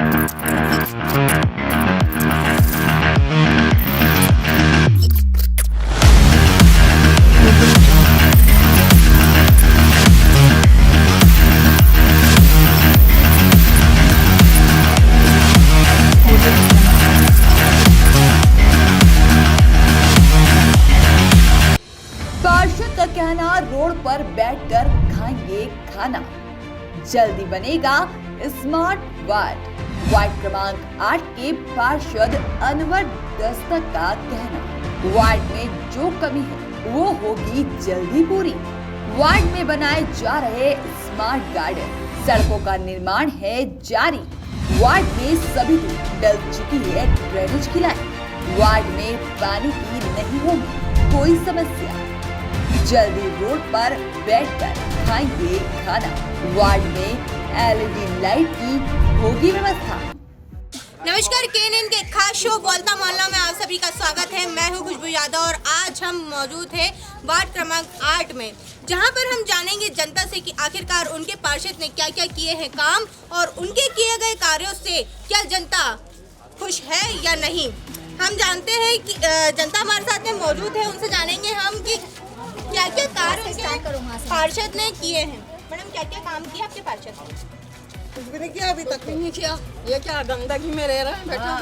पार्षद का कहना, रोड पर बैठकर खाएंगे खाना, जल्दी बनेगा स्मार्ट वार्ड। वार्ड क्रमांक 8 के पार्षद अनवर दस्तक का कहना, वार्ड में जो कमी है वो होगी जल्दी पूरी। वार्ड में बनाए जा रहे स्मार्ट गार्डन, सड़कों का निर्माण है जारी। वार्ड में सभी डल चुकी है ड्रेनेज की लाइन। वार्ड में पानी की नहीं होगी कोई समस्या, जल्दी रोड पर बैठकर खाएंगे खाना। वार्ड में LED लाइट की होगी व्यवस्था। नमस्कार, केएनएन के खास शो बोलता मोहल्ला में आप सभी का स्वागत है। मैं हूं खुशबू यादव और आज हम मौजूद हैं वार्ड क्रमांक 8 में, जहां पर हम जानेंगे जनता से कि आखिरकार उनके पार्षद ने क्या क्या किए हैं काम और उनके किए गए कार्यों से क्या जनता खुश है या नहीं। हम जानते हैं कि जनता हमारे साथ में मौजूद है, उनसे जानेंगे हम कि क्या क्या कार्य पार्षद ने किए हैं। मैडम, क्या क्या काम किया आपके पार्षद ने? कुछ भी नहीं किया अभी तक। नहीं किया, ये क्या गंदगी में रह रहे हैं बेटा।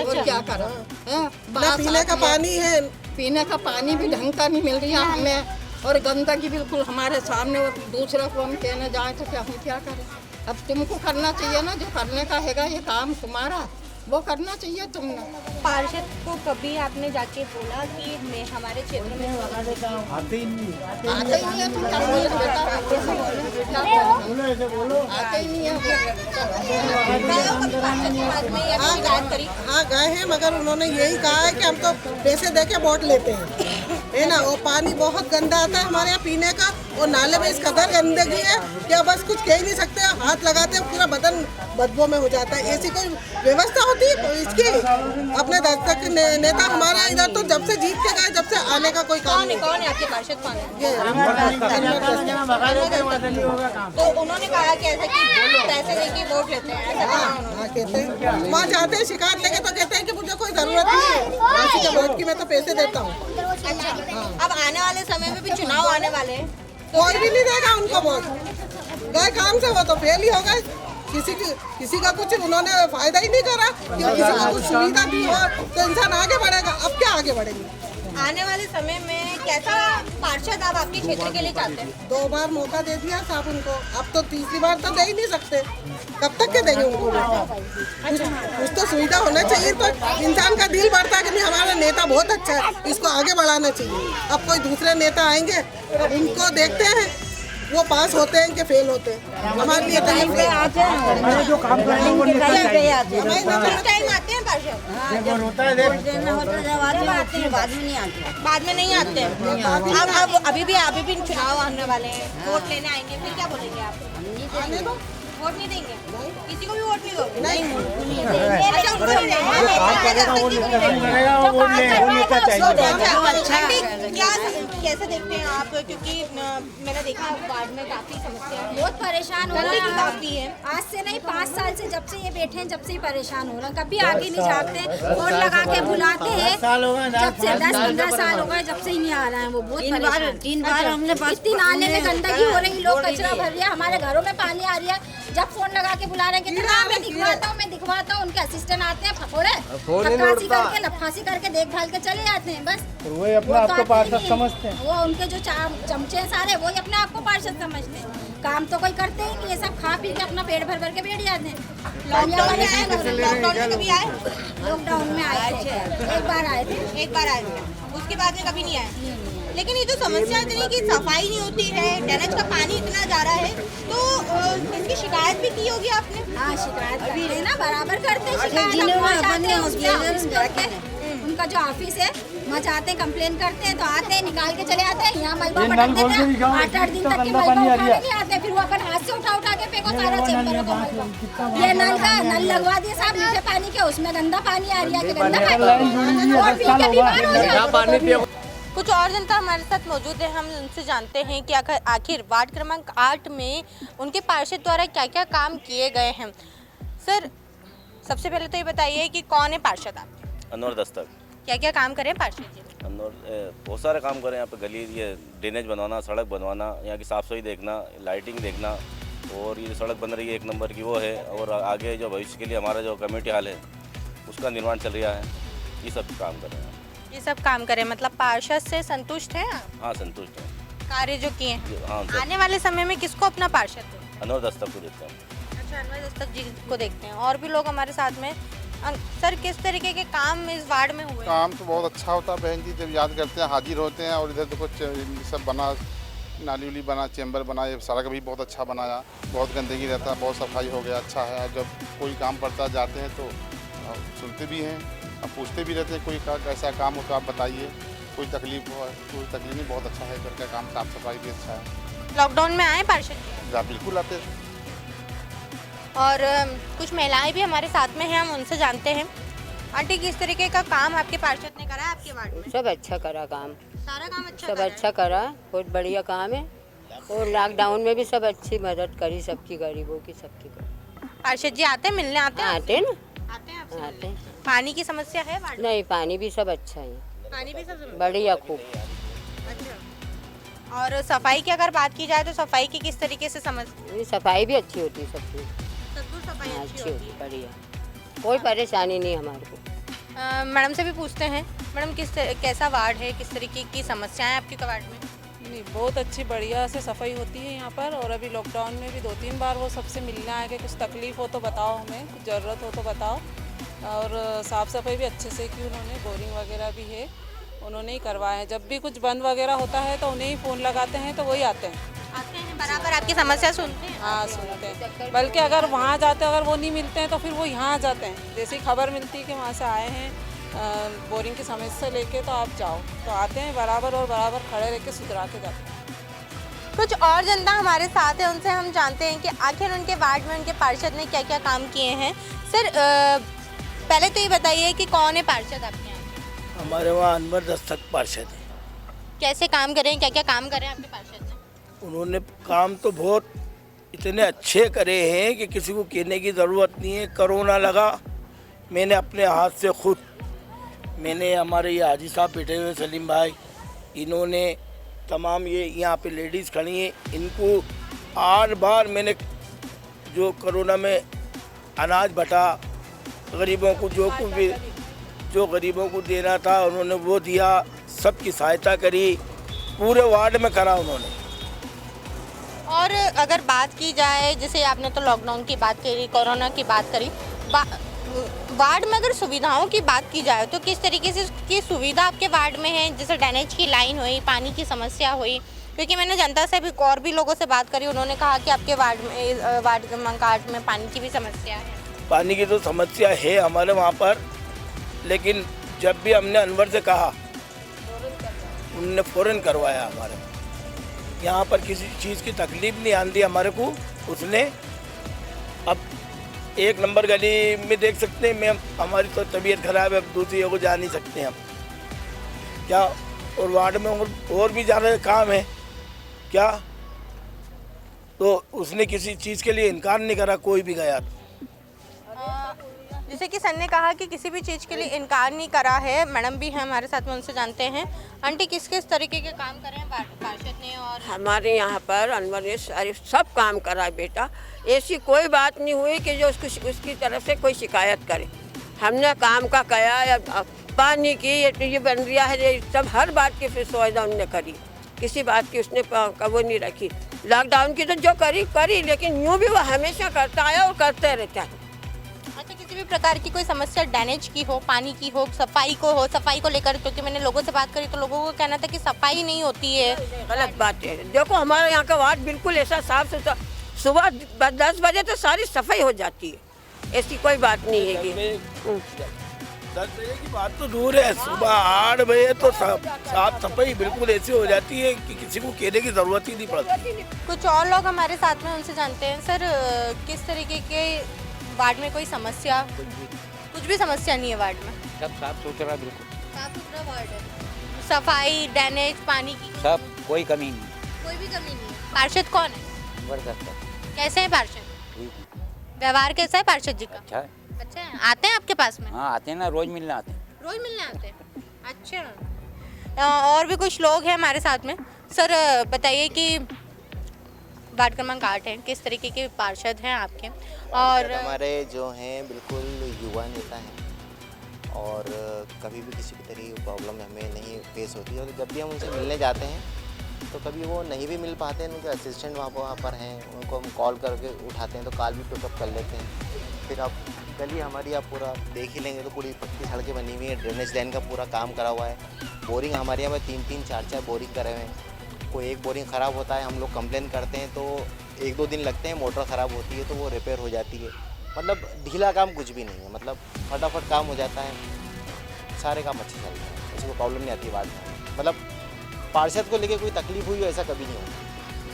और क्या करा ना पीने का पानी है, पीने का पानी भी ढंग का नहीं मिल रहा हमें, और गंदगी बिल्कुल हमारे सामने। और दूसरे को हम कहने जाए तो क्या हम क्या करें। अब तुमको करना चाहिए ना, जो करने का हैगा ये काम तुम्हारा, वो करना चाहिए तुमने। पार्षद को कभी आपने जाके बोला कि मैं हमारे क्षेत्र में आते ही नहीं है तुम क्या बोले बेटा, आते ही नहीं है। हाँ गए हैं, मगर उन्होंने यही कहा है कि हम तो पैसे दे के वोट लेते हैं, है ना। वो पानी बहुत गंदा आता है हमारे यहाँ पीने का, और नाले में इस कदर गंदगी है कि बस कुछ कह ही नहीं सकते। हाथ लगाते हैं पूरा बदन बदबू में हो जाता है। ऐसी कोई व्यवस्था होती है तो इसकी अपने दस्तक नेता हमारा इधर तो जब से जीत के गए, जब से आने का कोई काम नहीं। कौन है आपके पार्षद? कौन है? तो तो उन्होंने कहा कि ऐसा कि पैसे देके वोट लेते हैं, ऐसा हाँ कहते हैं। वहाँ जाते हैं शिकायत लेके तो कहते हैं कि मुझे कोई जरूरत नहीं है किसी के वोट की, मैं तो पैसे देता हूँ। अच्छा, अब आने वाले समय में भी चुनाव आने वाले हैं, कोई भी नहीं देगा उनको वोट। गए काम से वो तो फेल ही हो गए। किसी का कुछ उन्होंने फायदा ही नहीं करा कि किसी को कुछ सुविधा दी हो तो इंसान आगे बढ़ेगा। अब क्या आगे बढ़ेंगे। आने वाले समय में कैसा पार्षद आप आपके क्षेत्र के लिए चाहते हैं? 2 बार मौका दे दिया साहब उनको, अब तो तीसरी बार तो दे ही नहीं सकते। कब तक के देंगे उनको? कुछ तो सुविधा होना चाहिए, तो इंसान का दिल बढ़ता है कि नहीं हमारा नेता बहुत अच्छा है, इसको आगे बढ़ाना चाहिए। अब कोई दूसरे नेता आएंगे, अब उनको देखते हैं वो पास होते हैं कि फेल होते हैं। हमारे लिए टाइम आते हैं पार्षद, बाद में नहीं आते हैं। अब अभी भी चुनाव आने वाले हैं, वोट लेने आएंगे, फिर क्या बोलेंगे आप? वोट नहीं देंगे? किसी को भी वोट नहीं दोगे? कैसे देखते हैं आप? क्योंकि मैंने देखा वार्ड में काफी समस्या है, बहुत परेशान हो रहे हैं। काफी है। आज से नहीं 5 साल से जब से ये बैठे हैं, जब से ही परेशान हो रहे हैं। कभी आगे नहीं झाँकते, फोन लगा के बुलाते हैं। जब से 10-15 साल हो गए, जब से ही नहीं आ रहे हैं। वो बहुत परेशान। 3 बार हमने इतनी नाले में गंदगी हो रही, लोग कचरा भर रहे हैं, हमारे घरों में पानी आ रही है। जब फोन लगा के बुला रहे हैं कि मैं दिखवाता हूँ, उनके असिस्टेंट आते हैं, फकोड़े फकासी करके लफासी करके देखभाल के चले जाते हैं। बस वही अपने आप को पार्षद समझते हैं। वो उनके जो चमचे हैं सारे, वही अपने आप को पार्षद समझते हैं। काम तो कोई करते ही नहीं है, सब खा पी के अपना पेट भर के बैठ जाते हैं। लॉकडाउन में कभी आए? लॉकडाउन में आए थे, एक बार आए थे, उसके बाद में कभी नहीं आए। लेकिन ये जो समस्या इतनी कि सफाई नहीं होती है, ड्रेनेज का पानी इतना जा रहा है, तो इसकी शिकायत भी की होगी आपने? हाँ, शिकायत करते हैं ना, बराबर करते हैं शिकायत। उनका जो ऑफिस है वहाँ जाते हैं, कंप्लेन करते हैं तो आते हैं, निकाल के चले आते हैं। यहाँ मलबा पटक देते हैं, 8-8 दिन तक के मलबा उठाने नहीं आते, फिर वो अपन हाथ से उठा के फेंको सारा चेम्बरों का मलबा। ये नल लगवा दिए साहब मीठे पानी के, उसमें गंदा पानी आ रही है कि गंदा पानी और पी के बीमार हो जाए। कुछ और जनता हमारे साथ मौजूद है, हम उनसे जानते हैं कि आखिर वार्ड क्रमांक 8 में उनके पार्षद द्वारा क्या क्या काम किए गए हैं। सर, सबसे पहले तो ये बताइए कि कौन है पार्षद आप? अनवर दस्तक। क्या क्या काम करें पार्षद जी? अनवर बहुत सारे काम करें यहाँ पे, गली ये ड्रेनेज बनवाना, सड़क बनवाना, यहाँ की साफ़ सफाई देखना, लाइटिंग देखना, और ये सड़क बन रही है 1 नंबर की वो है, और आगे जो भविष्य के लिए हमारा जो कम्युनिटी हॉल है उसका निर्माण चल रहा है। ये सब काम कर रहे हैं। ये सब काम करें मतलब पार्षद से संतुष्ट हैं आप? हाँ, संतुष्ट हैं। कार्य जो किए हैं। हाँ, आने वाले समय में किसको अपना पार्षद दें? अनवर दस्तक को देते हैं। अच्छा, अनवर दस्तक जी को देखते हैं। और भी लोग हमारे साथ में। सर, किस तरीके के काम इस वार्ड में हुए? काम तो बहुत अच्छा होता है बहन जी, जब याद करते हैं हाजिर होते हैं। और इधर देखो सब बना, नाली उली बना, चैम्बर बना, ये सड़क भी बहुत अच्छा बनाया। बहुत गंदगी रहता है, बहुत सफाई हो गया, अच्छा है। जब कोई काम पड़ता जाते हैं तो सुनते भी हैं, अब पूछते भी रहते हैं कोई कैसा काम हो तो आप बताइए, कोई तकलीफ हो। कोई तकलीफ नहीं, बहुत अच्छा है, घर का काम, साफ सफाई भी अच्छा है। लॉकडाउन में आए पार्षद जी? आप बिल्कुल आते हैं। और कुछ महिलाएं भी हमारे साथ में हैं, हम उनसे जानते हैं। आंटी, किस तरीके का काम आपके पार्षद ने करा है आपके वार्ड में? सब अच्छा करा काम, सारा काम अच्छा सब करा है? अच्छा करा, बहुत बढ़िया काम है। और लॉकडाउन में भी सब अच्छी मदद करी, सबकी, गरीबों की, सबकी करी। पार्षद जी आते हैं, मिलने आते हैं? आते हैं ना, आते हैं आपसे आते मिलने? हैं। पानी की समस्या है वार्ड में? नहीं, पानी भी सब अच्छा है, पानी भी सब बढ़िया खूब। अच्छा। और सफाई की अगर बात की जाए तो सफाई की किस तरीके से समझ? सफाई भी अच्छी होती है, सबकी सफाई अच्छी होती है, बढ़िया, कोई परेशानी नहीं हमारे को। मैडम से भी पूछते हैं। मैडम, कैसा वार्ड है, किस तरीके की समस्याएं आपके वार्ड में? नहीं, बहुत अच्छी बढ़िया से सफाई होती है यहाँ पर। और अभी लॉकडाउन में भी 2-3 बार वो सबसे मिलने आए कि कुछ तकलीफ़ हो तो बताओ हमें, कुछ ज़रूरत हो तो बताओ। और साफ़ सफाई भी अच्छे से की उन्होंने, बोरिंग वगैरह भी है, उन्होंने ही करवाया है। जब भी कुछ बंद वगैरह होता है तो उन्हें ही फ़ोन लगाते हैं तो वही आते हैं। आते हैं बराबर, आपकी समस्या सुनते हैं? हाँ, सुनते हैं। बल्कि अगर वहाँ जाते हैं, अगर वो नहीं मिलते हैं तो फिर वो यहाँ आ जाते हैं। जैसे ही खबर मिलती है कि वहाँ से आए हैं बोरिंग की समस्या लेके, तो आप जाओ, तो आते हैं बराबर, और बराबर खड़े रह के सुधरा के जाते हैं। कुछ और जनता हमारे साथ है, उनसे हम जानते हैं कि आखिर उनके वार्ड में उनके पार्षद ने क्या क्या काम किए हैं। सर, पहले तो ये बताइए कि कौन है पार्षद आपके यहाँ? हमारे वहाँ अनवर दस्तक पार्षद है। कैसे काम करें, क्या क्या काम करें आपके पार्षद ने? उन्होंने काम तो बहुत इतने अच्छे करे हैं कि किसी को कहने की ज़रूरत नहीं है। कोरोना लगा, मैंने अपने हाथ से खुद, मैंने हमारे ये हाजी साहब बैठे हुए सलीम भाई, इन्होंने तमाम ये यहाँ पे लेडीज़ खड़ी हैं, इनको 8 बार मैंने जो कोरोना में अनाज बटा, गरीबों को जो कुछ भी जो गरीबों को देना था उन्होंने वो दिया, सबकी सहायता करी, पूरे वार्ड में करा उन्होंने। और अगर बात की जाए, जैसे आपने तो लॉकडाउन की बात करी, कोरोना की बात करी, वार्ड में अगर सुविधाओं की बात की जाए तो किस तरीके से की सुविधा आपके वार्ड में है? जैसे ड्रेनेज की लाइन हुई, पानी की समस्या हुई, क्योंकि मैंने जनता से भी और भी लोगों से बात करी, उन्होंने कहा कि आपके वार्ड क्रमांक 8 में पानी की भी समस्या है। पानी की तो समस्या है हमारे वहाँ पर, लेकिन जब भी हमने अनवर से कहा उन्होंने फ़ौरन करवाया। हमारे यहाँ पर किसी चीज़ की तकलीफ नहीं आती हमारे को उसने। अब 1 नंबर गली में देख सकते हैं, मैं हमारी तो तबीयत ख़राब है, अब दूसरी जगह जा नहीं सकते हम क्या। और वार्ड में और भी ज़्यादा काम है क्या, तो उसने किसी चीज़ के लिए इनकार नहीं करा, कोई भी गया। जैसे कि सर ने कहा कि किसी भी चीज़ के लिए इनकार नहीं करा है। मैडम भी हैं हमारे साथ में, उनसे जानते हैं। आंटी, किस किस तरीके के काम करे हैं पार्षद ने? और हमारे यहाँ पर अनवर ने सारे सब काम करा बेटा, ऐसी कोई बात नहीं हुई कि जो उसकी तरफ से कोई शिकायत करे। हमने काम का कया, पानी की ये बन रहा है, सब हर बात की फिर सुविधा उन्होंने करी, किसी बात की उसने वो नहीं रखी। लॉकडाउन की तो जो करी, लेकिन यूँ भी वो हमेशा करता आया और करते रहता है। अच्छा, किसी भी प्रकार की कोई समस्या ड्रेनेज की हो, पानी की हो, सफाई को लेकर, क्योंकि मैंने लोगों से बात करी तो लोगों को कहना था कि सफाई नहीं होती है। गलत बात है। देखो हमारे यहाँ का वार्ड बिल्कुल ऐसा साफ सुथरा, सुबह 10 बजे तो सारी सफाई हो जाती है, ऐसी कोई बात नहीं है। 10 बजे की बात तो दूर है, सुबह 8 बजे तो साफ सफाई बिल्कुल ऐसी हो जाती है कि किसी को कहने की ज़रूरत ही नहीं पड़ती। कुछ और लोग हमारे साथ में, उनसे जानते हैं। सर, किस तरीके के वार्ड में कोई समस्या? कुछ भी समस्या नहीं है वार्ड में, सब साफ सुथरा, बिल्कुल साफ सुथरा वार्ड है। सफाई, ड्रेनेज, पानी की सब, कोई कमी नहीं, कोई भी कमी नहीं है। पार्षद कौन है? जबरदस्त है। कैसे है पार्षद? ठीक है, व्यवहार कैसा है पार्षद जी का? अच्छा है। अच्छा है, आते हैं आपके पास में? हाँ आते हैं ना, रोज मिलने आते हैं। रोज मिलने आते हैं, अच्छा। और भी कुछ लोग हैं हमारे साथ में। सर बताइए कि वार्ड क्रमांक 8 है, किस तरीके के पार्षद हैं आपके? और हमारे जो हैं बिल्कुल युवा नेता हैं और कभी भी किसी भी तरह की प्रॉब्लम हमें नहीं फेस होती है। और जब भी हम उनसे मिलने जाते हैं तो कभी वो नहीं भी मिल पाते हैं, उनके असिस्टेंट वहाँ पर हैं, उनको हम कॉल करके उठाते हैं तो कॉल भी पिकअप कर लेते हैं। फिर आप गली हमारी आप पूरा देख ही लेंगे तो पूरी पक्की सड़कें बनी हुई है, ड्रेनेज लाइन का पूरा काम करा हुआ है। बोरिंग हमारे यहाँ पर 3-3, 4-4 बोरिंग करे हुए हैं। कोई एक बोरिंग ख़राब होता है, हम लोग कंप्लेन करते हैं तो 1-2 दिन लगते हैं, मोटर ख़राब होती है तो वो रिपेयर हो जाती है। मतलब ढीला काम कुछ भी नहीं है, मतलब फटाफट काम हो जाता है, सारे काम अच्छे चलते हैं, किसी को प्रॉब्लम नहीं आती वार्ड में। मतलब पार्षद को लेके कोई तकलीफ हुई हो ऐसा कभी नहीं होता।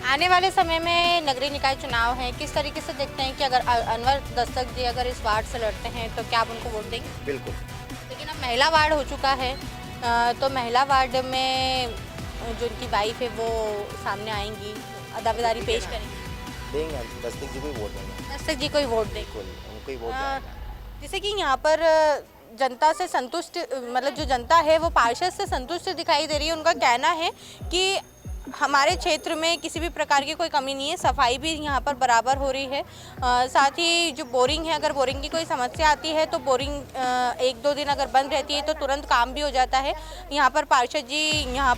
आने वाले समय में नगरीय निकाय चुनाव है, किस तरीके से देखते हैं कि अगर अनवर दस्तक जी अगर इस वार्ड से लड़ते हैं तो क्या आप उनको वोट देंगे? बिल्कुल। लेकिन अब महिला वार्ड हो चुका है, तो महिला वार्ड में जो उनकी वाइफ है वो सामने आएंगी, दावेदारी पेश करेंगी, देंगे दस्तक जी को ही वोट देंगे। दस्तक जी को ही वोट देंगे, बिल्कुल उनको ही वोट देंगे। जैसे कि यहाँ पर जनता से संतुष्ट, मतलब जो जनता है वो पार्षद से संतुष्ट दिखाई दे रही है। उनका कहना है कि हमारे क्षेत्र में किसी भी प्रकार की कोई कमी नहीं है, सफाई भी यहाँ पर बराबर हो रही है। साथ ही जो बोरिंग है, अगर बोरिंग की कोई समस्या आती है तो बोरिंग 1-2 दिन अगर बंद रहती है तो तुरंत काम भी हो जाता है। यहाँ पर पार्षद जी यहाँ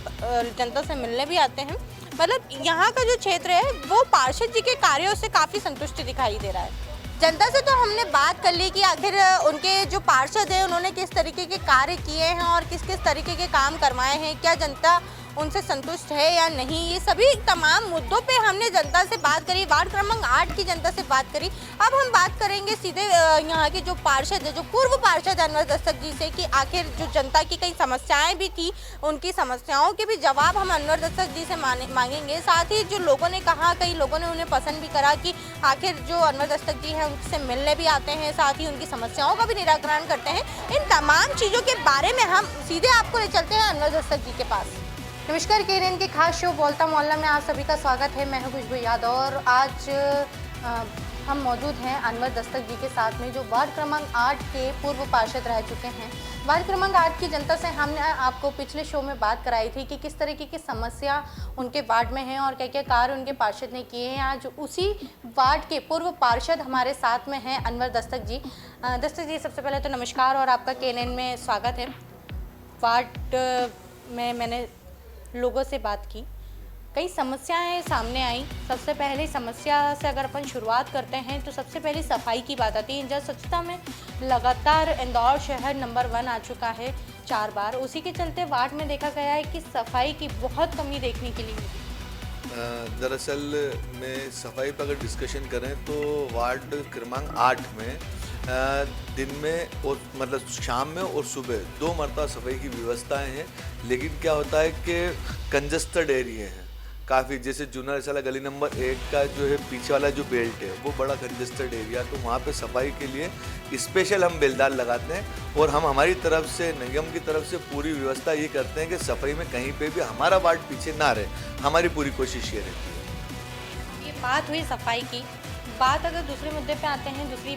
जनता से मिलने भी आते हैं। मतलब यहाँ का जो क्षेत्र है वो पार्षद जी के कार्यों से काफ़ी संतुष्ट दिखाई दे रहा है। जनता से तो हमने बात कर ली कि आखिर उनके जो पार्षद हैं उन्होंने किस तरीके के कार्य किए हैं और किस किस तरीके के काम करवाए हैं, क्या जनता उनसे संतुष्ट है या नहीं, ये सभी तमाम मुद्दों पे हमने जनता से बात करी, वार्ड क्रमांक 8 की जनता से बात करी। अब हम बात करेंगे सीधे यहाँ के जो पार्षद है, जो पूर्व पार्षद अनवर दस्तक जी से, कि आखिर जो जनता की कई समस्याएं भी थी, उनकी समस्याओं के भी जवाब हम अनवर दस्तक जी से मांगेंगे। साथ ही जो लोगों ने कहा, कई लोगों ने उन्हें पसंद भी करा कि आखिर जो अनवर दस्तक जी हैं उनसे मिलने भी आते हैं, साथ ही उनकी समस्याओं का भी निराकरण करते हैं। इन तमाम चीज़ों के बारे में हम सीधे आपको ले चलते हैं अनवर दस्तक जी के पास। नमस्कार, केएनएन के खास शो बोलता मोहल्ला में आप सभी का स्वागत है। मैं हूं खुशबू यादव और आज हम मौजूद हैं अनवर दस्तक जी के साथ में, जो वार्ड क्रमांक 8 के पूर्व पार्षद रह चुके हैं। वार्ड क्रमांक 8 की जनता से हमने आपको पिछले शो में बात कराई थी कि किस तरीके की समस्या उनके वार्ड में है और क्या क्या कार्य उनके पार्षद ने किए हैं। आज उसी वार्ड के पूर्व पार्षद हमारे साथ में हैं अनवर दस्तक जी। दस्तक जी, सबसे पहले तो नमस्कार और आपका केएनएन में स्वागत है। वार्ड में मैंने लोगों से बात की, कई समस्याएं सामने आई। सबसे पहले समस्या से अगर अपन शुरुआत करते हैं तो सबसे पहले सफाई की बात आती है। जब स्वच्छता में लगातार इंदौर शहर नंबर 1 आ चुका है 4 बार, उसी के चलते वार्ड में देखा गया है कि सफाई की बहुत कमी देखने के लिए मिली। दरअसल में सफाई पर अगर डिस्कशन करें तो वार्ड क्रमांक 8 में दिन में और मतलब शाम में और सुबह 2 मरतबा सफाई की व्यवस्थाएं हैं। लेकिन क्या होता है कि कंजस्टेड एरिया है काफ़ी, जैसे जूना रिसाला गली नंबर 1 का जो है पीछे वाला जो बेल्ट है वो बड़ा कंजस्टेड एरिया, तो वहाँ पे सफाई के लिए स्पेशल हम बेलदार लगाते हैं और हम हमारी तरफ से, निगम की तरफ से पूरी व्यवस्था ये करते हैं कि सफाई में कहीं पे भी हमारा वार्ड पीछे ना रहे, हमारी पूरी कोशिश ये रहती है। ये बात हुई सफाई की। बात अगर दूसरे मुद्दे पे आते हैं, दूसरी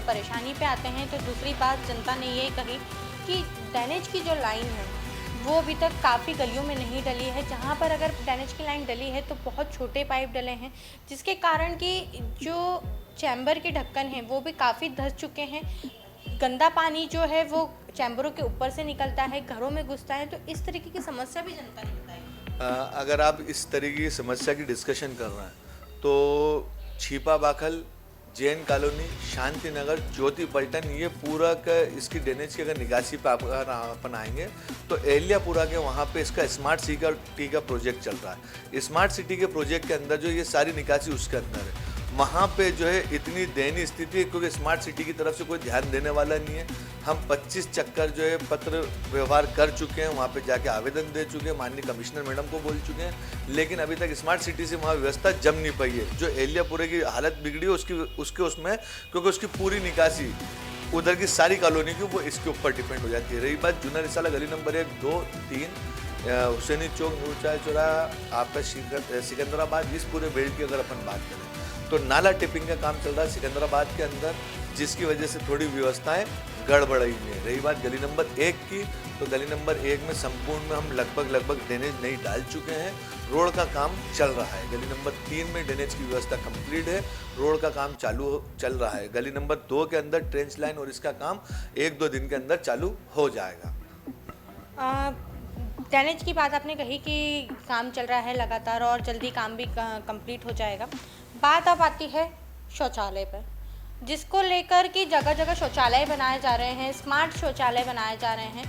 परेशानी पे आते हैं, तो दूसरी बात जनता ने ये कही कि ड्रेनेज की जो लाइन है वो अभी तक काफ़ी गलियों में नहीं डली है। जहाँ पर अगर ड्रेनेज की लाइन डली है तो बहुत छोटे पाइप डले हैं, जिसके कारण कि जो चैम्बर के ढक्कन हैं वो भी काफ़ी धंस चुके हैं। गंदा पानी जो है वो चैम्बरों के ऊपर से निकलता है, घरों में घुसता है। तो इस तरीके की समस्या भी जनता ने बताई। अगर आप इस तरीके की समस्या की डिस्कशन कर रहे हैं तो छिपा बाखल, जैन कॉलोनी, शांति नगर, ज्योति पलटन, ये पूरा का इसकी ड्रेनेज की अगर निकासी पर अपन आएंगे तो एहलियापुरा के वहाँ पे इसका स्मार्ट सिटी का प्रोजेक्ट चल रहा है। स्मार्ट सिटी के प्रोजेक्ट के अंदर जो ये सारी निकासी उसके अंदर है, वहाँ पे जो है इतनी दयनीय स्थिति है क्योंकि स्मार्ट सिटी की तरफ से कोई ध्यान देने वाला नहीं है। हम 25 चक्कर जो है पत्र व्यवहार कर चुके हैं, वहाँ पे जाके आवेदन दे चुके हैं, माननीय कमिश्नर मैडम को बोल चुके हैं, लेकिन अभी तक स्मार्ट सिटी से वहाँ व्यवस्था जम नहीं पाई है। जो एहलियापुरा की हालत बिगड़ी है उसमें क्योंकि उसकी पूरी निकासी उधर की सारी कॉलोनी की वो इसके ऊपर डिपेंड हो जाती है। रही बात जूना रिसाला गली नंबर 1, 2, 3, हुसैनी चौक, नूरचाय चौराहा, आपका सिकंदराबाद, इस पूरे बेल्ट की अगर अपन बात करें तो नाला टिपिंग का काम चल रहा है सिकंदराबाद के अंदर। जिसकी वजह से थोड़ी व्यवस्थाएं गड़बड़ाई हुई है। रही बात गली नंबर 1 की, तो गली नंबर 1 में संपूर्ण में हम लगभग ड्रेनेज नहीं डाल चुके हैं। रोड का काम चल रहा है। गली नंबर 3 में ड्रेनेज की व्यवस्था कंप्लीट है, रोड का काम चल रहा है। गली नंबर 2 के अंदर ट्रेंच लाइन और इसका काम 1-2 दिन के अंदर चालू हो जाएगा। ड्रेनेज की बात आपने कही कि काम चल रहा है लगातार और जल्दी काम भी कंप्लीट हो जाएगा। बात अब आती है शौचालय पर, जिसको लेकर कि जगह जगह शौचालय बनाए जा रहे हैं, स्मार्ट शौचालय बनाए जा रहे हैं,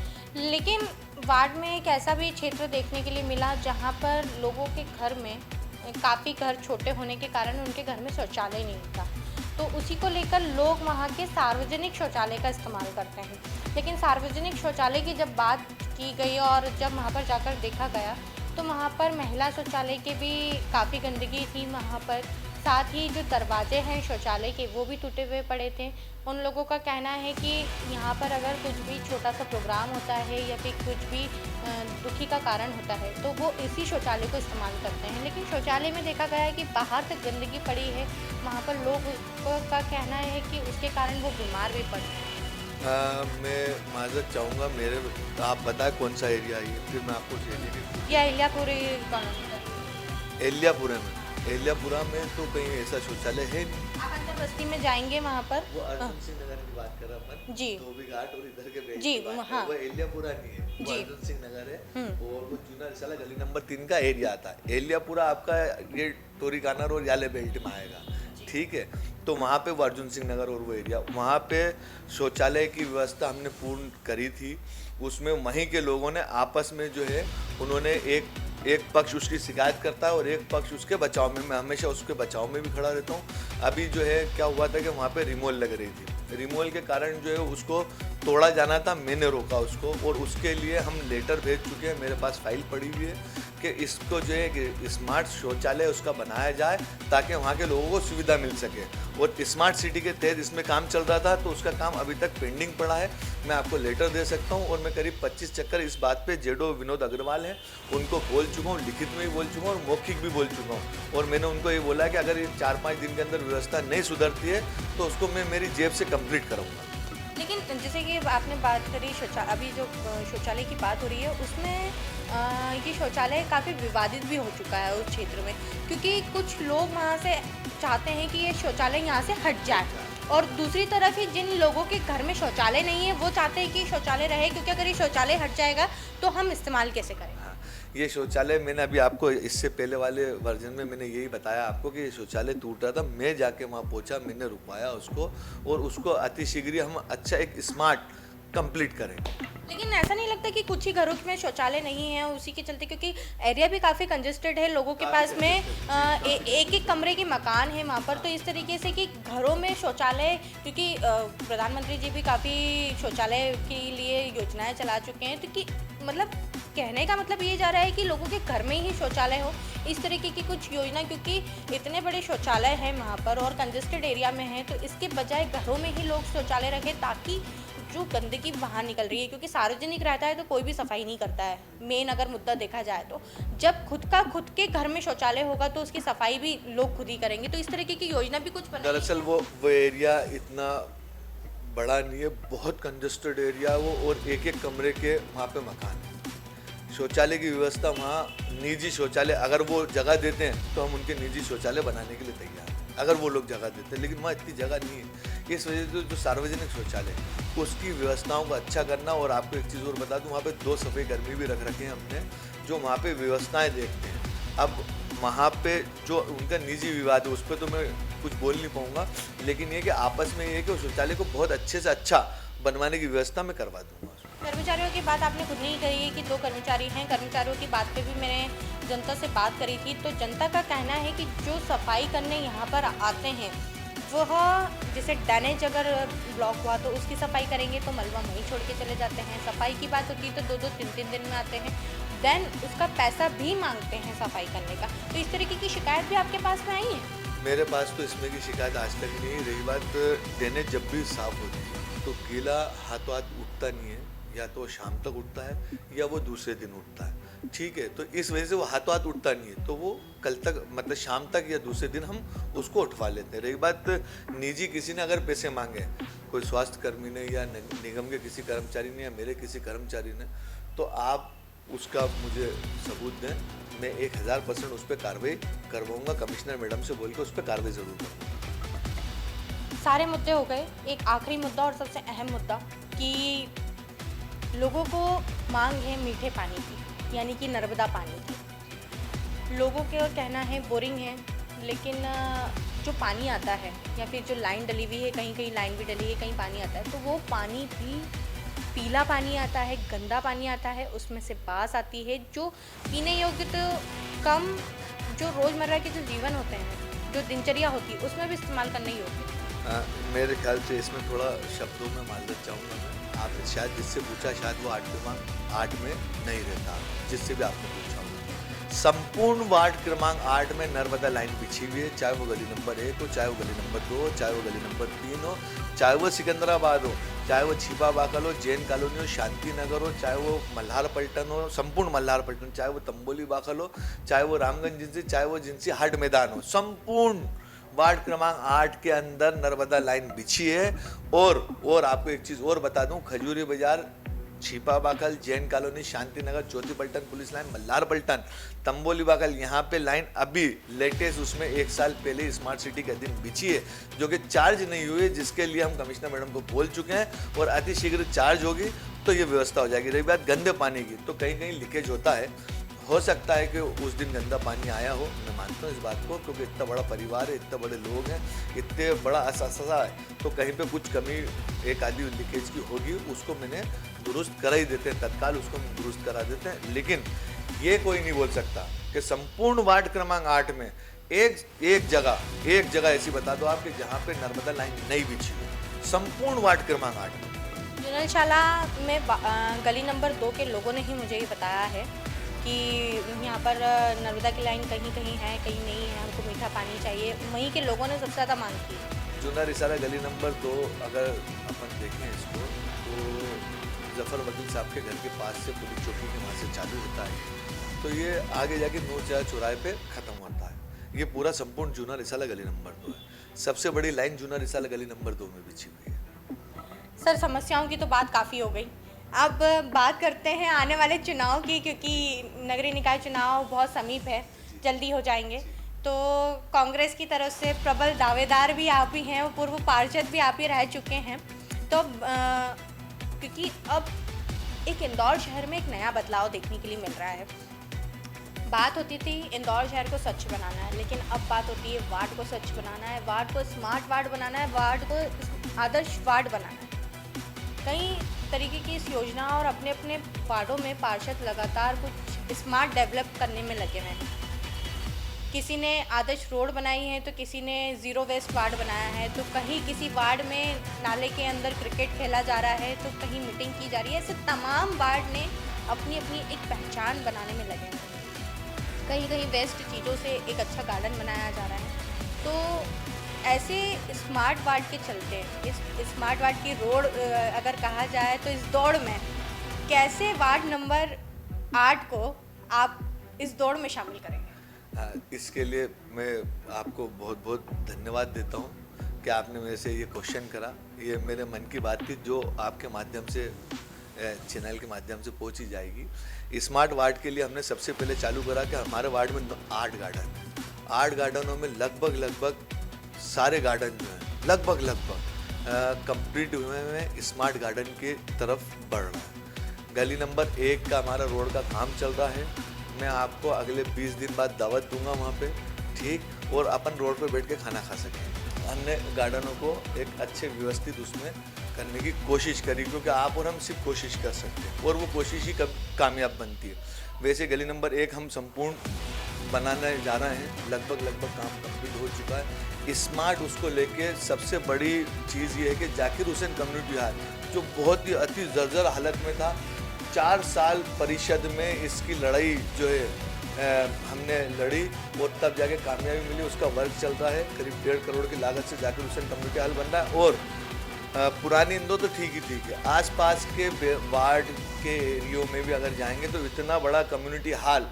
लेकिन वार्ड में एक ऐसा भी क्षेत्र देखने के लिए मिला जहां पर लोगों के घर में काफ़ी घर छोटे होने के कारण उनके घर में शौचालय नहीं था, तो उसी को लेकर लोग वहां के सार्वजनिक शौचालय का इस्तेमाल करते हैं। लेकिन सार्वजनिक शौचालय की जब बात की गई और जब वहां पर जाकर देखा गया तो वहां पर महिला शौचालय के भी काफ़ी गंदगी थी वहां पर, साथ ही जो दरवाजे हैं शौचालय के वो भी टूटे हुए पड़े थे। उन लोगों का कहना है कि यहाँ पर अगर कुछ भी छोटा सा प्रोग्राम होता है या फिर कुछ भी दुखी का कारण होता है तो वो इसी शौचालय को इस्तेमाल करते हैं, लेकिन शौचालय में देखा गया है कि बाहर तक गंदगी पड़ी है। वहाँ पर लोगों का कहना है कि उसके कारण वो बीमार भी पड़ते हैं। मैं माजरत चाहूँगा, आप बताएं कौन सा एरिया है, फिर मैं आपको एलियापुरा में तो कहीं ऐसा शौचालय है नहीं। आप अंदर बस्ती में जाएंगे वहाँ पर वो अर्जुन सिंह नगर की बात कर रहा हूँ जी, धोबी घाट और इधर के जी, हाँ, वो एलियापुरा नहीं है, वो अर्जुन सिंह नगर है और वो जूना रिसाला गली नंबर 3 का एरिया आता है। एलियापुरा आपका ये टोरीकाना और याले बेल्ट में आएगा, ठीक है। तो वहाँ पे वो अर्जुन सिंह नगर और वो एरिया, वहाँ पे शौचालय की व्यवस्था हमने पूर्ण करी थी। उसमें वहीं के लोगों ने आपस में जो है उन्होंने एक पक्ष उसकी शिकायत करता है और एक पक्ष उसके बचाव में, मैं हमेशा उसके बचाव में भी खड़ा रहता हूँ। अभी जो है क्या हुआ था कि वहाँ पे रिमोल लग रही थी, रिमोल के कारण जो है उसको तोड़ा जाना था, मैंने रोका उसको और उसके लिए हम लेटर भेज चुके हैं, मेरे पास फाइल पड़ी हुई है कि इसको जो है स्मार्ट शौचालय उसका बनाया जाए ताकि वहाँ के लोगों को सुविधा मिल सके। और स्मार्ट सिटी के तहत इसमें काम चल रहा था तो उसका काम अभी तक पेंडिंग पड़ा है। मैं आपको लेटर दे सकता हूँ और मैं करीब 25 चक्कर इस बात पे जेडो विनोद अग्रवाल हैं उनको बोल चुका हूँ, लिखित में भी बोल चुका हूँ और मौखिक भी बोल चुका हूँ। और मैंने उनको ये बोला कि अगर ये 4-5 दिन के अंदर व्यवस्था नहीं सुधरती है तो उसको मैं मेरी जेब से कंप्लीट करूँगा। लेकिन जैसे कि आपने बात करी अभी जो शौचालय की बात हो रही है उसमें ये शौचालय काफ़ी विवादित भी हो चुका है उस क्षेत्र में, क्योंकि कुछ लोग वहाँ से चाहते हैं कि ये शौचालय यहाँ से हट जाए और दूसरी तरफ ही जिन लोगों के घर में शौचालय नहीं है वो चाहते हैं कि शौचालय रहे, क्योंकि अगर ये शौचालय हट जाएगा तो हम इस्तेमाल कैसे करें। ये शौचालय मैंने अभी आपको इससे पहले वाले वर्जन में मैंने यही बताया आपको कि ये शौचालय टूट रहा था, मैं जाके वहाँ पहुँचा, मैंने रुकवाया उसको और उसको अतिशीघ्र हम अच्छा एक स्मार्ट कंप्लीट करें। लेकिन ऐसा नहीं लगता कि कुछ ही घरों में शौचालय नहीं है उसी के चलते, क्योंकि एरिया भी काफ़ी कंजेस्टेड है, लोगों के पास में एक कमरे के मकान है वहाँ पर, तो इस तरीके से कि घरों में शौचालय, क्योंकि प्रधानमंत्री जी भी काफ़ी शौचालय के लिए योजनाएं चला चुके हैं, तो कि मतलब कहने का मतलब ये जा रहा है कि लोगों के घर में ही शौचालय हो, इस तरीके की कुछ योजना, क्योंकि इतने बड़े शौचालय हैं वहाँ पर और कंजेस्टेड एरिया में है, तो इसके बजाय घरों में ही लोग शौचालय रखें ताकि जो गंदगी बाहर निकल रही है, क्योंकि सार्वजनिक रहता है तो कोई भी सफाई नहीं करता है। मेन अगर मुद्दा देखा जाए तो जब खुद के घर में शौचालय होगा तो उसकी सफाई भी लोग खुद ही करेंगे, तो इस तरीके की योजना भी कुछ बनाई। दरअसल वो एरिया इतना बड़ा नहीं है, बहुत कंजेस्टेड एरिया वो और एक कमरे के वहाँ पे मकान है। शौचालय की व्यवस्था वहाँ निजी शौचालय अगर वो जगह देते हैं तो हम उनके निजी शौचालय बनाने के लिए तैयार हैं, अगर वो लोग जगह देते हैं, लेकिन वहाँ इतनी जगह नहीं है। इस वजह से जो सार्वजनिक शौचालय उसकी व्यवस्थाओं को अच्छा करना। और आपको एक चीज़ और बता दूँ, वहाँ पे 2 सफ़ाई कर्मी भी रख रखे हैं हमने जो वहाँ पे व्यवस्थाएं देखते हैं। अब वहाँ पे जो उनका निजी विवाद है उस पर तो मैं कुछ बोल नहीं पाऊँगा, लेकिन ये कि आपस में ये कि शौचालय को बहुत अच्छे से अच्छा बनवाने की व्यवस्था मैं करवा दूँगा। कर्मचारियों की बात आपने खुद नहीं कही कि 2 कर्मचारी हैं, कर्मचारियों की बात पे भी मैंने जनता से बात करी थी, तो जनता का कहना है कि जो सफाई करने यहाँ पर आते हैं वह जैसे डैमेज अगर ब्लॉक हुआ तो उसकी सफाई करेंगे तो मलबा वहीं छोड़ के चले जाते हैं। सफाई की बात होती है तो 2-2 3-3 दिन में आते हैं, देन उसका पैसा भी मांगते हैं सफाई करने का। तो इस तरीके की शिकायत भी आपके पास में आई है? मेरे पास तो इसमें की शिकायत आज तक नहीं रही। बात ड्रेनेज जब भी साफ होती है तो गीला हाथों हाथ उठता नहीं है, या तो शाम तक उठता है या वो दूसरे दिन उठता है। ठीक है, तो इस वजह से वो हाथों हाथ उठता नहीं है, तो वो कल तक मतलब शाम तक या दूसरे दिन हम उसको उठवा लेते हैं। रही बात निजी किसी ने अगर पैसे मांगे, कोई स्वास्थ्य कर्मी ने या निगम के किसी कर्मचारी ने या मेरे किसी कर्मचारी ने, तो आप उसका मुझे सबूत दें, मैं 1000% उस पर कार्रवाई करवाऊंगा। कमिश्नर मैडम से बोल के उस पर कार्रवाई ज़रूर करूँगा। सारे मुद्दे हो गए, एक आखिरी मुद्दा और सबसे अहम मुद्दा कि लोगों को मांग है मीठे पानी की, यानी कि नर्मदा पानी की। लोगों का कहना है बोरिंग है, लेकिन जो पानी आता है या फिर जो लाइन डली हुई है, कहीं कहीं लाइन भी डली है, कहीं पानी आता है, तो वो पानी भी पीला पानी आता है, गंदा पानी आता है, उसमें से बास आती है, जो पीने योग्य तो कम, जो रोज़मर्रा के जो जीवन होते हैं, जो दिनचर्या होती है, उसमें भी इस्तेमाल करने योग्य। मेरे ख्याल से इसमें थोड़ा शब्दों में माजरत चाहूँगा मैं। आपने शायद जिससे पूछा, शायद वो 8 में नहीं रहता, जिससे भी आपने पूछा हो। संपूर्ण वार्ड क्रमांक 8 में नर्मदा लाइन बिछी हुई है, चाहे वो गली नंबर 1 हो, चाहे वो गली नंबर 2 हो, चाहे वो गली नंबर 3 हो, चाहे वो सिकंदराबाद हो, चाहे वो छिपा बाकल हो, जैन कॉलोनी हो, शांति नगर हो, चाहे वो मल्हार पलटन हो, संपूर्ण मल्हार पलटन, चाहे वो तंबोली बाकल हो, चाहे वो रामगंज जिनसी, चाहे वो जिनसी हाट मैदान हो, संपूर्ण वार्ड क्रमांक 8 के अंदर नर्मदा लाइन बिछी है। और आपको एक चीज़ और बता दूं, खजूरी बाजार, छिपा बाकल, जैन कॉलोनी, शांति नगर, ज्योति पलटन पुलिस लाइन, मल्हार पलटन, तंबोली बाकल, यहाँ पे लाइन अभी लेटेस्ट उसमें 1 साल पहले स्मार्ट सिटी के दिन बिछी है, जो कि चार्ज नहीं हुई है, जिसके लिए हम कमिश्नर मैडम को बोल चुके हैं और अति शीघ्र चार्ज होगी तो ये व्यवस्था हो जाएगी। रही बात गंदे पानी की, तो कहीं कहीं लीकेज होता है, हो सकता है कि उस दिन गंदा पानी आया हो, मैं मानता हूँ इस बात को, क्योंकि इतना बड़ा परिवार है, इतने बड़े लोग हैं, इतने बड़ा असासा है, तो कहीं पे कुछ कमी एक आधी लीकेज की होगी, उसको मैंने दुरुस्त करा ही देते हैं, तत्काल उसको दुरुस्त करा देते हैं। लेकिन ये कोई नहीं बोल सकता कि संपूर्ण वार्ड क्रमांक 8 में एक जगह ऐसी बता दो आप कि जहाँ पे नर्मदा लाइन नहीं बिछी हो, संपूर्ण वार्ड क्रमांक 8 में। जुनलशाला में गली नंबर 2 के लोगों ने ही मुझे ये बताया है कि यहाँ पर नर्मदा की लाइन कहीं कहीं है, कहीं नहीं है, हमको मीठा पानी चाहिए। वहीं के लोगों ने सबसे ज़्यादा मांग की। जूना रिसाला गली नंबर 2 अगर अपन देखें इसको, तो जफ़र वकील साहब के घर के पास से पुलिस चौकी के वहाँ से चालू होता है, तो ये आगे जाके नूरजहाँ चौराहे पे ख़त्म होता है। ये पूरा संपूर्ण जूना रिसाला गली नंबर 2 है। सबसे बड़ी लाइन जूना रिसाला गली नंबर 2 में बिछी हुई है। सर, समस्याओं की तो बात काफ़ी हो गई, अब बात करते हैं आने वाले चुनाव की, क्योंकि नगरीय निकाय चुनाव बहुत समीप है, जल्दी हो जाएंगे। तो कांग्रेस की तरफ से प्रबल दावेदार भी आप ही हैं और पूर्व पार्षद भी आप ही रह चुके हैं, तो क्योंकि अब एक इंदौर शहर में एक नया बदलाव देखने के लिए मिल रहा है। बात होती थी इंदौर शहर को स्वच्छ बनाना है, लेकिन अब बात होती है वार्ड को स्वच्छ बनाना है, वार्ड को स्मार्ट वार्ड बनाना है, वार्ड को आदर्श वार्ड बनाना है। कई तरीके की इस योजना और अपने अपने वार्डों में पार्षद लगातार कुछ स्मार्ट डेवलप करने में लगे हुए हैं। किसी ने आदर्श रोड बनाई है, तो किसी ने ज़ीरो वेस्ट वार्ड बनाया है, तो कहीं किसी वार्ड में नाले के अंदर क्रिकेट खेला जा रहा है, तो कहीं मीटिंग की जा रही है। ऐसे तमाम वार्ड ने अपनी अपनी एक पहचान बनाने में लगे हैं। कहीं कहीं वेस्ट चीज़ों से एक अच्छा गार्डन बनाया जा रहा है। तो ऐसे स्मार्ट वार्ड के चलते, इस स्मार्ट वार्ड की रोड अगर कहा जाए, तो इस दौड़ में कैसे वार्ड नंबर 8 को आप इस दौड़ में शामिल करेंगे? इसके लिए मैं आपको बहुत बहुत धन्यवाद देता हूँ कि आपने मेरे से ये क्वेश्चन करा। ये मेरे मन की बात थी, जो आपके माध्यम से, चैनल के माध्यम से पहुँची जाएगी। स्मार्ट वार्ड के लिए हमने सबसे पहले चालू करा कि हमारे वार्ड में 8 गार्डन, 8 गार्डनों में लगभग सारे गार्डन जो हैं लगभग कंप्लीट हुए हैं, स्मार्ट गार्डन के तरफ बढ़ रहा है। गली नंबर 1 का हमारा रोड का काम चल रहा है। मैं आपको अगले 20 दिन बाद दावत दूंगा वहाँ पे, ठीक, और अपन रोड पे बैठ के खाना खा सकें। हमने गार्डनों को एक अच्छे व्यवस्थित उसमें करने की कोशिश करी, क्योंकि आप और हम सिर्फ कोशिश कर सकते हैं और वो कोशिश ही कब कामयाब बनती है। वैसे गली नंबर 1 हम संपूर्ण बनाने जा रहे हैं, लगभग काम कंप्लीट हो चुका है। स्मार्ट उसको लेके सबसे बड़ी चीज़ ये है कि जाकिर हुसैन कम्युनिटी हॉल, जो बहुत ही अति जर्जर हालत में था, 4 साल परिषद में इसकी लड़ाई जो है हमने लड़ी और तब जाके कामयाबी मिली। उसका वर्क चल रहा है, करीब 1.5 करोड़ की लागत से जाकिर हुसैन कम्युनिटी हॉल बन रहा है। और पुरानी इंदौर तो ठीक है, आसपास के वार्ड के एरियो में भी अगर जाएंगे तो इतना बड़ा कम्युनिटी हॉल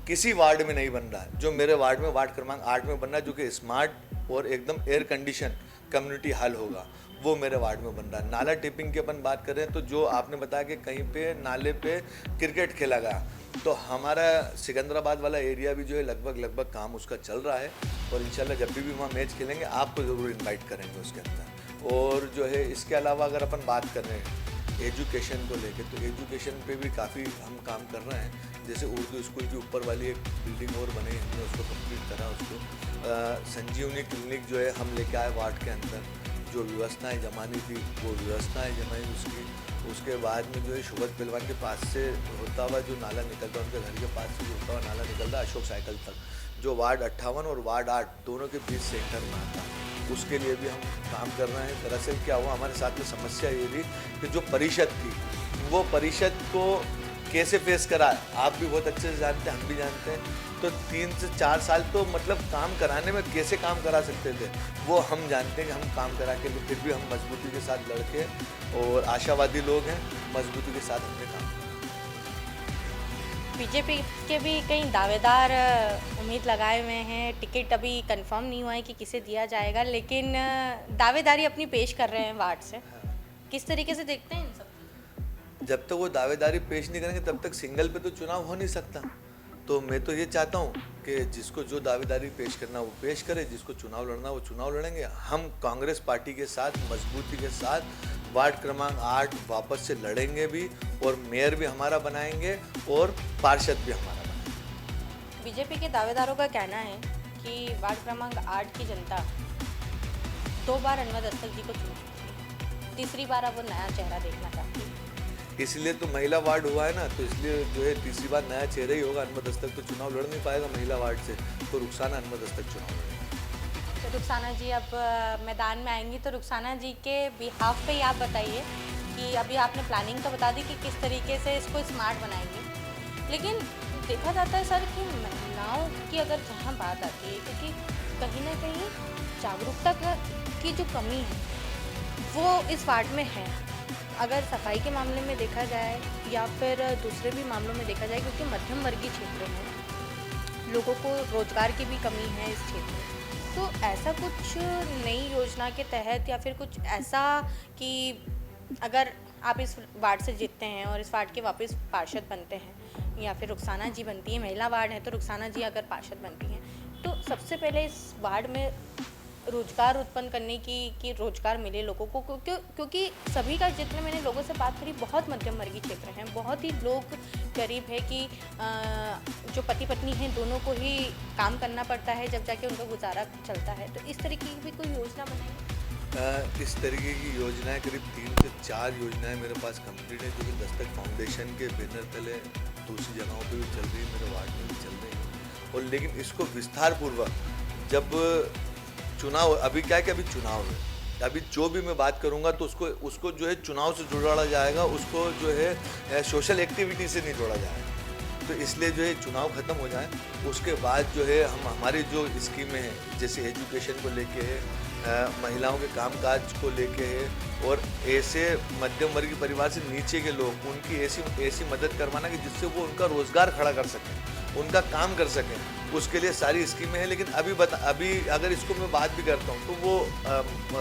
किसी वार्ड में नहीं बन रहा है। जो मेरे वार्ड में वार्ड क्रमांक 8 में बन रहा है, जो कि स्मार्ट और एकदम एयर कंडीशन कम्युनिटी हॉल होगा, वो मेरे वार्ड में बन रहा है। नाला टिपिंग की अपन बात करें तो जो आपने बताया कि कहीं पे नाले पे क्रिकेट खेला गया, तो हमारा सिकंदराबाद वाला एरिया भी जो है लगभग काम उसका चल रहा है और इंशाल्लाह जब भी वहाँ मैच खेलेंगे आपको ज़रूर इनवाइट करेंगे उसके अंदर। और जो है इसके अलावा अगर अपन बात कर रहे हैं एजुकेशन को लेके, तो एजुकेशन पे भी काफ़ी हम काम कर रहे हैं। जैसे उर्दू स्कूल के ऊपर वाली एक बिल्डिंग और बनी, हमने उसको कंप्लीट करा। उसको संजीवनी क्लिनिक जो है हम लेके आए वार्ड के अंदर, जो व्यवस्थाएं जमानी थी वो व्यवस्थाएं जमाई उसकी। उसके बाद में जो है शुभत पहलवान के पास से होता हुआ जो नाला निकलता है, उनके घर के पास से जो होता हुआ नाला निकलता है अशोक साइकिल तक, जो वार्ड 58 और वार्ड 8 दोनों के बीच सेंटर में आता है, उसके लिए भी हम काम कर रहे हैं। दरअसल क्या हुआ, हमारे साथ में समस्या ये थी कि जो परिषद थी, वो परिषद को कैसे फेस करा आप भी बहुत अच्छे से जानते हैं, हम भी जानते हैं। तो 3 से 4 साल तो मतलब काम कराने में कैसे काम करा सकते थे वो हम जानते हैं कि हम काम करा के लिए, फिर भी हम मजबूती के साथ लड़के और आशावादी लोग हैं, मजबूती के साथ हमने काम। बीजेपी के भी कई दावेदार उम्मीद लगाए हुए हैं, टिकट अभी कंफर्म नहीं हुआ है कि किसे दिया जाएगा, लेकिन दावेदारी अपनी पेश कर रहे हैं वार्ड से। किस तरीके से देखते हैं इन सब? जब तक वो दावेदारी पेश नहीं करेंगे तब तक सिंगल पे तो चुनाव हो नहीं सकता। तो मैं तो ये चाहता हूँ कि जिसको जो दावेदारी पेश करना वो पेश करे, जिसको चुनाव लड़ना वो चुनाव लड़ेंगे। हम कांग्रेस पार्टी के साथ मजबूती के साथ वार्ड क्रमांक 8 वापस से लड़ेंगे भी, और मेयर भी हमारा बनाएंगे और पार्षद भी हमारा बनाएंगे। बीजेपी के दावेदारों का कहना है कि वार्ड क्रमांक 8 की जनता 2 बार अनवर दस्तक जी को चुन चुकी है, तीसरी बार अब वो नया चेहरा देखना चाहती है। इसलिए तो महिला वार्ड हुआ है ना, तो इसलिए जो है तीसरी बार नया चेहरा ही होगा। अनवर दस्तक तो चुनाव लड़ नहीं पाएगा महिला वार्ड से, तो रुखसाना अनवर दस्तक चुनाव लड़ेगी। तो रुखसाना जी अब मैदान में आएंगी, तो रुखसाना जी के बिहाफ पे ही आप बताइए कि अभी आपने प्लानिंग तो बता दी कि किस तरीके से इसको स्मार्ट बनाएंगे, लेकिन देखा जाता है सर कि महिलाओं की अगर जहाँ बात आती है, क्योंकि कहीं ना कहीं जागरूकता की जो कमी है वो इस वार्ड में है। अगर सफाई के मामले में देखा जाए या फिर दूसरे भी मामलों में देखा जाए, क्योंकि मध्यम वर्गीय क्षेत्र में लोगों को रोजगार की भी कमी है इस क्षेत्र में, तो ऐसा कुछ नई योजना के तहत या फिर कुछ ऐसा कि अगर आप इस वार्ड से जीतते हैं और इस वार्ड के वापस पार्षद बनते हैं, या फिर रुखसाना जी बनती है, महिला वार्ड है तो रुखसाना जी अगर पार्षद बनती हैं, तो सबसे पहले इस वार्ड में रोजगार उत्पन्न करने की कि रोजगार मिले लोगों को, क्योंकि सभी का, जितने मैंने लोगों से बात करी, बहुत मध्यम वर्गीय क्षेत्र हैं, बहुत ही लोग गरीब है कि जो पति पत्नी हैं दोनों को ही काम करना पड़ता है जब जाके उनका गुजारा चलता है। तो इस तरीके की भी कोई योजना बनाई? इस तरीके की योजनाएं करीब 3 से 4 योजनाएं मेरे पास कंप्लीट है, जो कि दस्तक फाउंडेशन के बैनर तले दूसरी जगहों पे भी चल रही है, मेरे वार्ड में भी चल रही है। और लेकिन इसको विस्तार पूर्वक, जब चुनाव, अभी क्या है कि अभी चुनाव है, अभी जो भी मैं बात करूंगा तो उसको जो है चुनाव से जोड़ा जाएगा, उसको जो है सोशल एक्टिविटी से नहीं जोड़ा जाएगा। तो इसलिए जो है चुनाव ख़त्म हो जाए, उसके बाद जो है हम हमारी जो स्कीमें हैं, जैसे एजुकेशन को लेके है, महिलाओं के कामकाज को लेके है, और ऐसे मध्यम वर्गीय परिवार से नीचे के लोग, उनकी ऐसी मदद करवाना कि जिससे वो उनका रोज़गार खड़ा कर सकें, उनका काम कर सकें, उसके लिए सारी स्कीमें हैं। लेकिन अभी अगर इसको मैं बात भी करता हूँ तो वो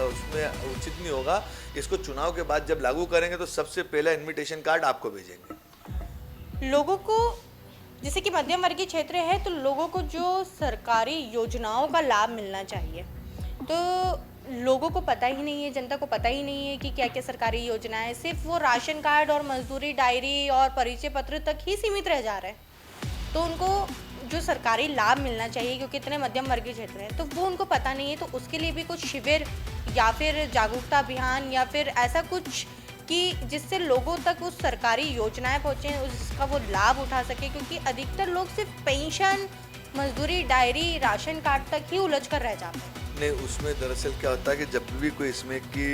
उसमें उचित नहीं होगा। इसको चुनाव के बाद जब लागू करेंगे तो सबसे पहला इनविटेशन कार्ड आपको भेजेंगे। लोगों को, जैसे कि मध्यम वर्गीय क्षेत्र है, तो लोगों को जो सरकारी योजनाओं का लाभ मिलना चाहिए, तो लोगों को पता ही नहीं है, जनता को पता ही नहीं है कि क्या क्या सरकारी योजनाएं, सिर्फ वो राशन कार्ड और मजदूरी डायरी और परिचय पत्र तक ही सीमित रह जा रहे हैं। तो उनको जो सरकारी लाभ मिलना चाहिए, क्योंकि इतने मध्यम वर्गीय क्षेत्र हैं, तो वो उनको पता नहीं है। तो उसके लिए भी कुछ शिविर या फिर जागरूकता अभियान या फिर ऐसा कुछ कि जिससे लोगों तक उस सरकारी योजनाएं पहुँचें, उसका वो लाभ उठा सके, क्योंकि अधिकतर लोग सिर्फ पेंशन, मजदूरी डायरी, राशन कार्ड तक ही उलझ कर रह जाते हैं। नहीं, उसमें दरअसल क्या होता है कि जब भी कोई इसमें की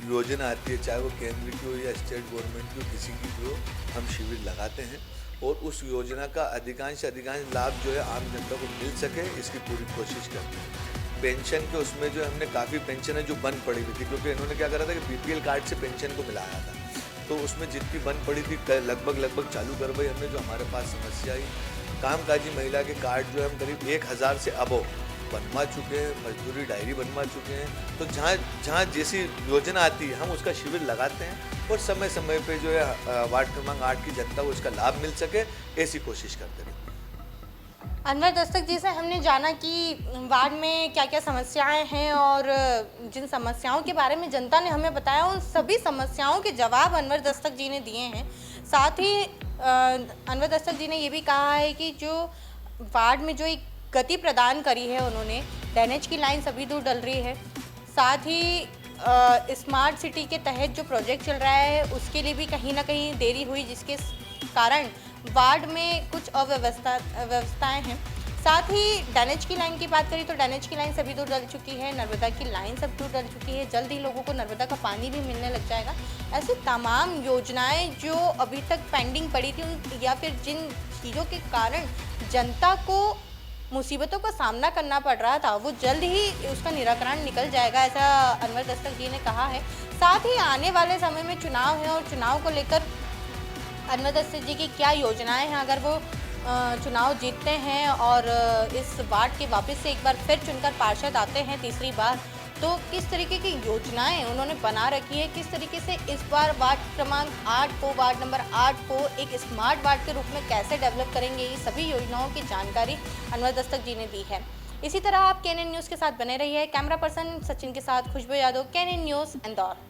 योजना आती है, चाहे वो केंद्र की हो या स्टेट गवर्नमेंट की हो, किसी की भी हो, हम शिविर लगाते हैं और उस योजना का अधिकांश लाभ जो है आम जनता को मिल सके, इसकी पूरी कोशिश करते हैं। पेंशन के उसमें जो हमने काफ़ी पेंशन जो बंद पड़ी हुई थी, क्योंकि इन्होंने क्या करा था कि BPL कार्ड से पेंशन को मिलाया था, तो उसमें जितनी बंद पड़ी थी लगभग चालू करवाई हमने। जो हमारे पास समस्या आई, कामकाजी महिला के कार्ड जो है हम करीब 1000 से अबव बनवा चुके हैं, मजदूरी डायरी बनवा चुके हैं। तो जहाँ जैसी योजना आती है हम उसका शिविर लगाते हैं और समय समय पे जो है वार्ड क्रमांक 8 की जनता को इसका लाभ मिल सके, ऐसी कोशिश करते हैं। अनवर दस्तक जी से हमने जाना कि वार्ड में क्या क्या समस्याएं हैं और जिन समस्याओं के बारे में जनता ने हमें बताया उन सभी समस्याओं के जवाब अनवर दस्तक जी ने दिए हैं। साथ ही अनवर दस्तक जी ने ये भी कहा है कि जो वार्ड में जो एक गति प्रदान करी है उन्होंने, ड्रेनेज की लाइन सभी दूर डल रही है। साथ ही स्मार्ट सिटी के तहत जो प्रोजेक्ट चल रहा है उसके लिए भी कहीं ना कहीं देरी हुई, जिसके कारण वार्ड में कुछ व्यवस्थाएं हैं। साथ ही ड्रेनेज की लाइन की बात करें तो ड्रेनेज की लाइन सभी दूर डल चुकी है, नर्मदा की लाइन सब दूर डल चुकी है, जल्द ही लोगों को नर्मदा का पानी भी मिलने लग जाएगा। ऐसी तमाम योजनाएं जो अभी तक पेंडिंग पड़ी थी या फिर जिन चीज़ों के कारण जनता को मुसीबतों का सामना करना पड़ रहा था, वो जल्द ही उसका निराकरण निकल जाएगा, ऐसा अनवर दस्तक जी ने कहा है। साथ ही आने वाले समय में चुनाव है और चुनाव को लेकर अनवर दस्तक जी की क्या योजनाएं हैं, अगर वो चुनाव जीतते हैं और इस वार्ड के वापस से एक बार फिर चुनकर पार्षद आते हैं तीसरी बार, तो किस तरीके की योजनाएं उन्होंने बना रखी है, किस तरीके से इस बार वार्ड क्रमांक 8 को, वार्ड नंबर 8 को एक स्मार्ट वार्ड के रूप में कैसे डेवलप करेंगे, ये सभी योजनाओं की जानकारी अनवर दस्तक जी ने दी है। इसी तरह आप KNN न्यूज़ के साथ बने रहिए। कैमरा पर्सन सचिन के साथ खुशबू यादव, KNN न्यूज़, इंदौर।